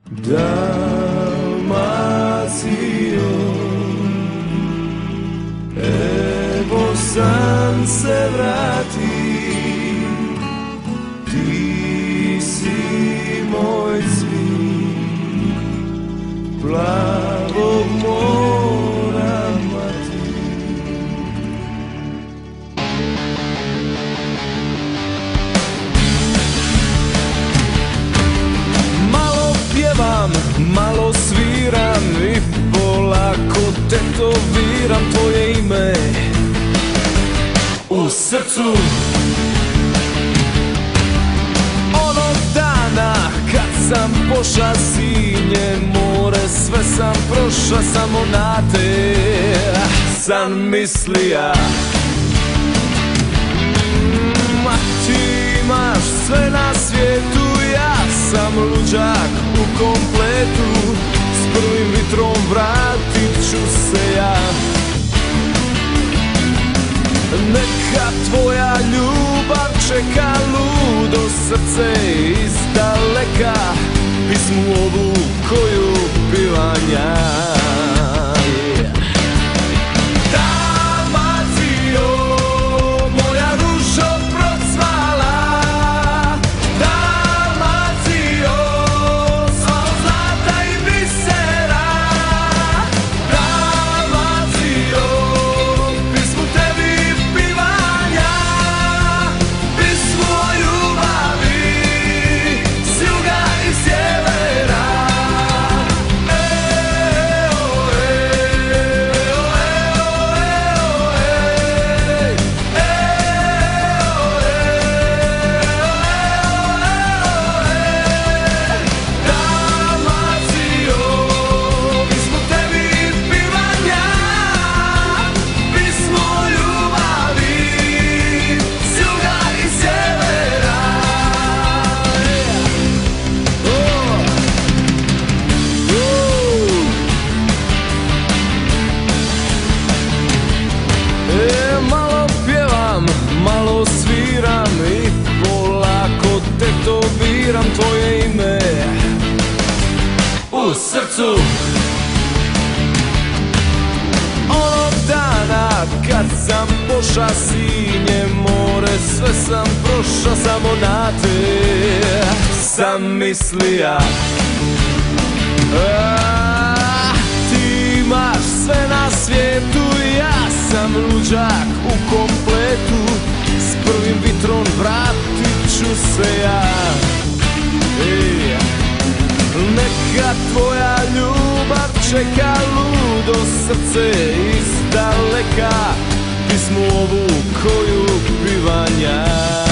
Dalmacijo, evo san se vrati, ti si moj cvit, plavog mora mati. Malo pjevam, malo sviram i polako tetoviram tvoje ime u srcu. Onog dana kad sam poša sinje more, sve sam proša samo na te sam mislija. Ti imaš sve na svijetu, ja sam luđak u kompletu, s prvim vitrom vratit ću se ja. Neka tvoja ljubav čeka ludo srce iz daleka, pismu ovu koju pivam ja. Dalmacijo, moja ružo procvala, Dalmacijo, sva od zlata i bisera, Dalmacijo, pismu tebi pivam ja, pismu o ljubavi s juga i sjevera. Malo pjevam, malo sviram i polako tetoviram tvoje ime u srcu. Onog dana kad sam poša sinje more, sve sam proša samo na te sam mislija. Ti imaš sve na svijetu, ja sam luđak u kompletu, s prvim vitrom vratit ću se ja. Neka tvoja ljubav čeka ludo srce iz daleka, pismu ovu koju pivam ja.